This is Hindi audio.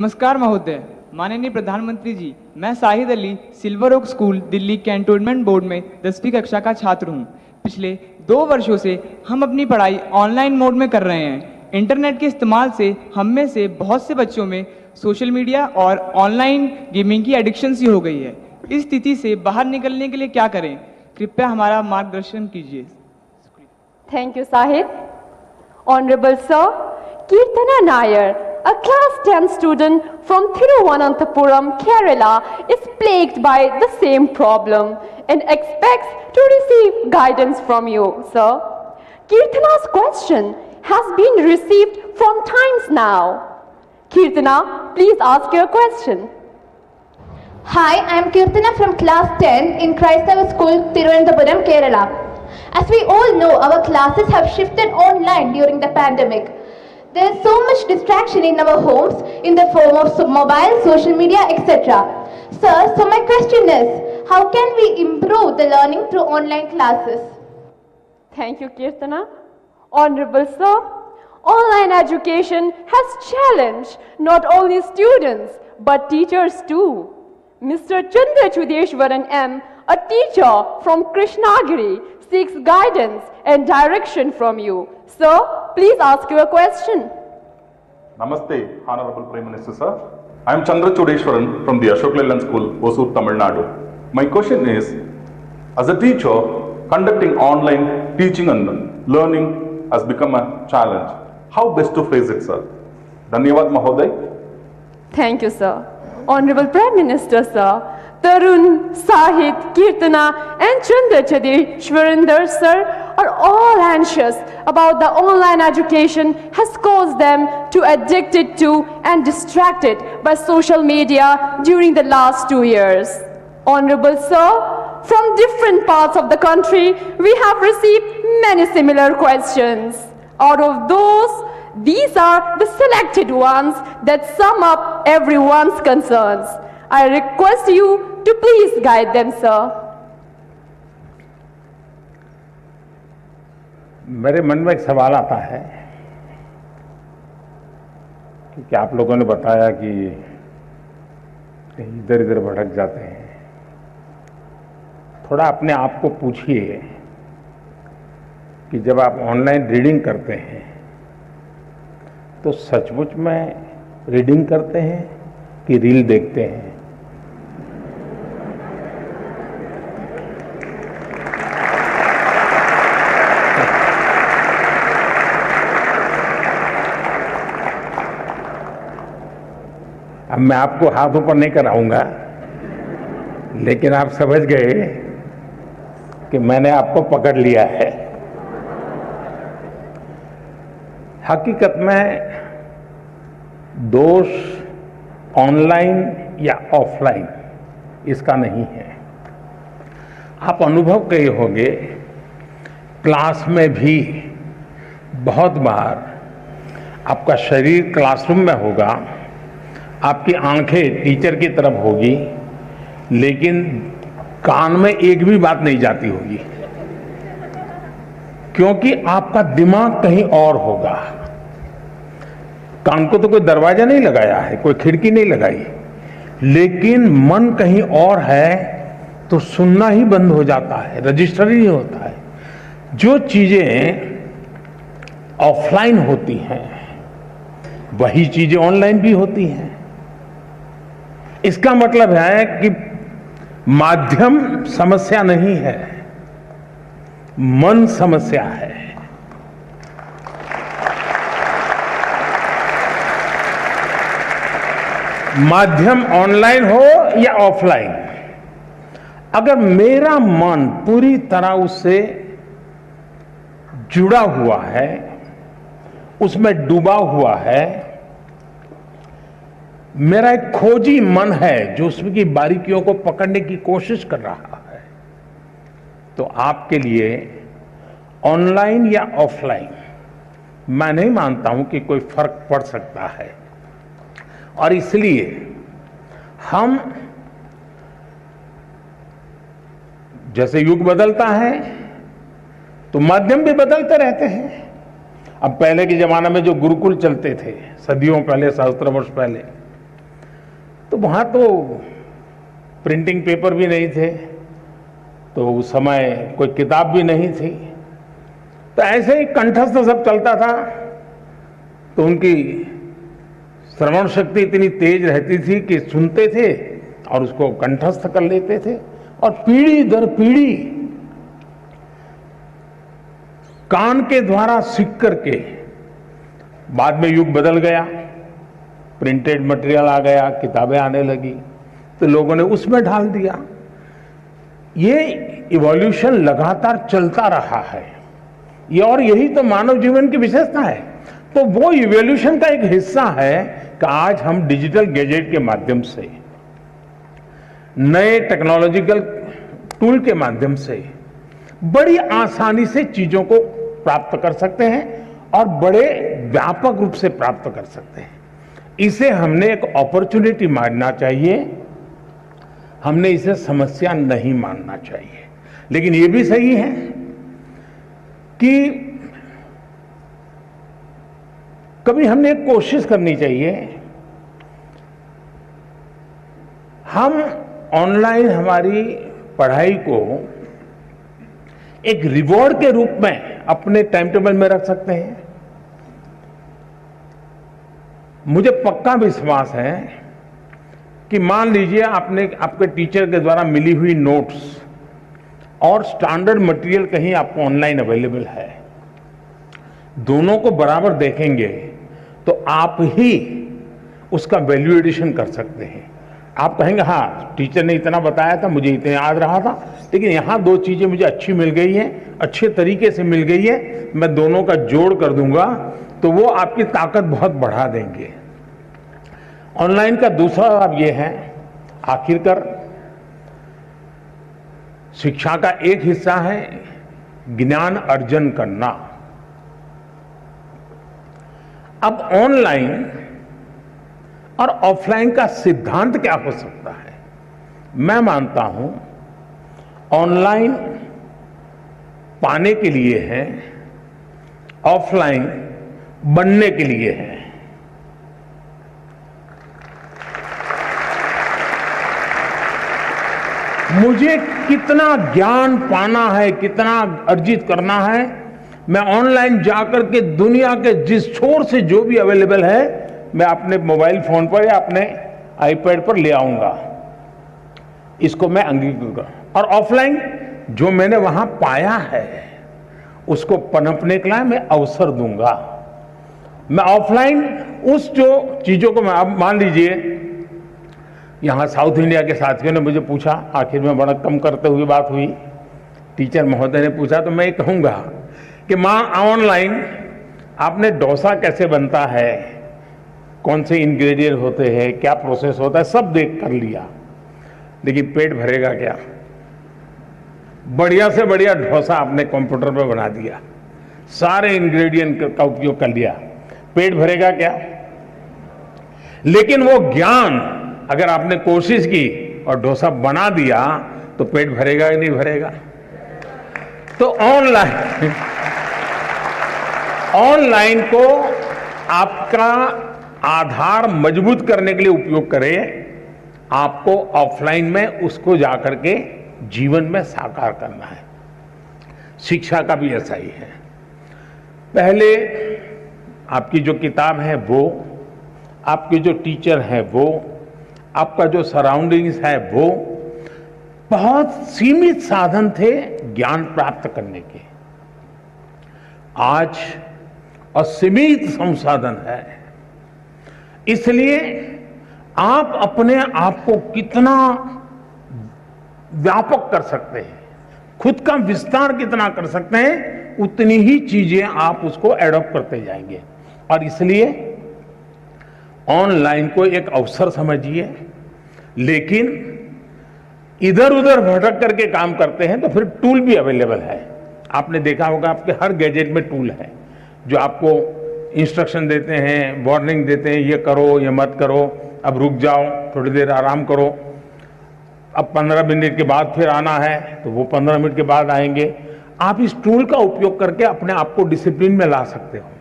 नमस्कार महोदय, माननीय प्रधानमंत्री जी। मैं Shahid Ali Silver Oak School Delhi Cantonment Board में 10वीं कक्षा का छात्र हूं। पिछले 2 वर्षों से हम अपनी पढ़ाई ऑनलाइन मोड में कर रहे हैं। इंटरनेट के इस्तेमाल से हम में से बहुत से बच्चों में सोशल मीडिया और ऑनलाइन गेमिंग की एडिक्शन सी हो गई है। इस स्थिति से बाहर निकलने के लिए क्या करें? कृपया हमारा मार्गदर्शन कीजिए। Thank you, Sahid. Honorable Sir, Kirtana Nair, a class 10 student from Thiruvananthapuram, Kerala, is plagued by the same problem and expects to receive guidance from you, sir. Kirtana's question has been received from times now. Kirtana, please ask your question. Hi, I am Kirtana from class 10 in Christava School, Thiruvananthapuram, Kerala. As we all know, our classes have shifted online during the pandemic. There is so much distraction in our homes in the form of mobile, social media, etc. Sir, so my question is, how can we improve the learning through online classes? Thank you, Kirtana. Honorable Sir, online education has challenged not only students but teachers too. Mr. Chandra Chudeshwaran M., a teacher from Krishnagiri, seeks guidance and direction from you. Sir, please ask your question. Namaste, Honorable Prime Minister Sir. I am Chandra Chudeshwaran from the Ashok Leyland School, Hosur, Tamil Nadu. My question is, as a teacher, conducting online teaching and learning has become a challenge. How best to face it, sir? Dhanyavad, Mahoday. Thank you, sir. Honorable Prime Minister, sir, Tarun, Sahid, Kirtana and Chandra Chudeshwaran sir are all anxious about the online education has caused them to addicted to and distracted by social media during the last 2 years. Honorable sir, from different parts of the country, we have received many similar questions. Out of those, these are the selected ones that sum up everyone's concerns. I request you to please guide them, sir. मेरे मन में एक सवाल आता है कि आप लोगों ने बताया कि कहीं इधर इधर भटक जाते हैं। थोड़ा अपने आप को पूछिए कि जब आप ऑनलाइन रीडिंग करते हैं तो सचमुच में रीडिंग करते हैं कि रील देखते हैं? अब मैं आपको हाथ ऊपर नहीं कराऊंगा, लेकिन आप समझ गए कि मैंने आपको पकड़ लिया है। हकीकत में दोष ऑनलाइन या ऑफलाइन इसका नहीं है। आप अनुभव किए होंगे, क्लास में भी बहुत बार आपका शरीर क्लासरूम में होगा, आपकी आंखें टीचर की तरफ होगी, लेकिन कान में एक भी बात नहीं जाती होगी, क्योंकि आपका दिमाग कहीं और होगा। कान को तो कोई दरवाजा नहीं लगाया है, कोई खिड़की नहीं लगाई, लेकिन मन कहीं और है तो सुनना ही बंद हो जाता है, रजिस्टर ही नहीं होता है। जो चीजें ऑफलाइन होती हैं वही चीजें ऑनलाइन भी होती हैं। इसका मतलब है कि माध्यम समस्या नहीं है, मन समस्या है। माध्यम ऑनलाइन हो या ऑफलाइन, अगर मेरा मन पूरी तरह उससे जुड़ा हुआ है, उसमें डूबा हुआ है, मेरा एक खोजी मन है जो उसकी बारीकियों को पकड़ने की कोशिश कर रहा है, तो आपके लिए ऑनलाइन या ऑफलाइन मैं नहीं मानता हूं कि कोई फर्क पड़ सकता है। और इसलिए हम, जैसे युग बदलता है तो माध्यम भी बदलते रहते हैं। अब पहले के जमाने में जो गुरुकुल चलते थे, सदियों पहले, सहस्त्र वर्ष पहले, तो वहाँ तो प्रिंटिंग पेपर भी नहीं थे, तो उस समय कोई किताब भी नहीं थी, तो ऐसे ही कंठस्थ सब चलता था। तो उनकी श्रवण शक्ति इतनी तेज रहती थी कि सुनते थे और उसको कंठस्थ कर लेते थे, और पीढ़ी दर पीढ़ी कान के द्वारा सीख करके, बाद में युग बदल गया, प्रिंटेड मटेरियल आ गया, किताबें आने लगी, तो लोगों ने उसमें ढाल दिया। ये इवोल्यूशन लगातार चलता रहा है, ये और यही तो मानव जीवन की विशेषता है। तो वो इवोल्यूशन का एक हिस्सा है कि आज हम डिजिटल गैजेट के माध्यम से, नए टेक्नोलॉजिकल टूल के माध्यम से बड़ी आसानी से चीजों को प्राप्त कर सकते हैं और बड़े व्यापक रूप से प्राप्त कर सकते हैं। इसे हमने एक अपॉर्चुनिटी मानना चाहिए, हमने इसे समस्या नहीं मानना चाहिए। लेकिन ये भी सही है कि कभी हमने एक कोशिश करनी चाहिए, हम ऑनलाइन हमारी पढ़ाई को एक रिवॉर्ड के रूप में अपने टाइम टेबल में रख सकते हैं। मुझे पक्का विश्वास है कि मान लीजिए आपके टीचर के द्वारा मिली हुई नोट्स और स्टैंडर्ड मटेरियल कहीं आपको ऑनलाइन अवेलेबल है, दोनों को बराबर देखेंगे तो आप ही उसका वैल्यू एडिशन कर सकते हैं। आप कहेंगे हाँ टीचर ने इतना बताया था, मुझे इतना याद रहा था, लेकिन यहाँ दो चीजें मुझे अच्छी मिल गई हैं, अच्छे तरीके से मिल गई है, मैं दोनों का जोड़ कर दूंगा, तो वो आपकी ताकत बहुत बढ़ा देंगे। ऑनलाइन का दूसरा लाभ ये है, आखिरकार शिक्षा का एक हिस्सा है ज्ञान अर्जन करना। अब ऑनलाइन और ऑफलाइन का सिद्धांत क्या हो सकता है? मैं मानता हूं ऑनलाइन पाने के लिए है, ऑफलाइन बनने के लिए है। मुझे कितना ज्ञान पाना है, कितना अर्जित करना है, मैं ऑनलाइन जाकर के दुनिया के जिस छोर से जो भी अवेलेबल है मैं अपने मोबाइल फोन पर या अपने आईपैड पर ले आऊंगा, इसको मैं अंगीकार करूं। और ऑफलाइन जो मैंने वहां पाया है उसको पनपने के लिए मैं अवसर दूंगा। मैं ऑफलाइन उस जो चीजों को, मैं अब मान लीजिए यहां साउथ इंडिया के साथियों ने मुझे पूछा, आखिर में बड़ा कम करते हुए बात हुई, टीचर महोदय ने पूछा, तो मैं ये कहूंगा कि मां ऑनलाइन आपने डोसा कैसे बनता है, कौन से इंग्रेडिएंट होते हैं, क्या प्रोसेस होता है, सब देख कर लिया, लेकिन पेट भरेगा क्या? बढ़िया से बढ़िया डोसा आपने कंप्यूटर पर बना दिया, सारे इंग्रेडिएंट का उपयोग कर लिया, पेट भरेगा क्या? लेकिन वो ज्ञान अगर आपने कोशिश की और डोसा बना दिया तो पेट भरेगा या नहीं भरेगा? तो ऑनलाइन को आपका आधार मजबूत करने के लिए उपयोग करें, आपको ऑफलाइन में उसको जाकर के जीवन में साकार करना है। शिक्षा का भी ऐसा ही है। पहले आपकी जो किताब है वो, आपके जो टीचर है वो, आपका जो सराउंडिंग्स है वो, बहुत सीमित साधन थे ज्ञान प्राप्त करने के। आज असीमित संसाधन है, इसलिए आप अपने आप को कितना व्यापक कर सकते हैं, खुद का विस्तार कितना कर सकते हैं, उतनी ही चीजें आप उसको एडॉप्ट करते जाएंगे। और इसलिए ऑनलाइन को एक अवसर समझिए, लेकिन इधर उधर भटक करके काम करते हैं तो फिर टूल भी अवेलेबल है। आपने देखा होगा आपके हर गैजेट में टूल है जो आपको इंस्ट्रक्शन देते हैं, वार्निंग देते हैं, ये करो, ये मत करो, अब रुक जाओ, थोड़ी देर आराम करो, अब 15 मिनट के बाद फिर आना है तो वो 15 मिनट के बाद आएंगे। आप इस टूल का उपयोग करके अपने आप को डिसिप्लिन में ला सकते हो।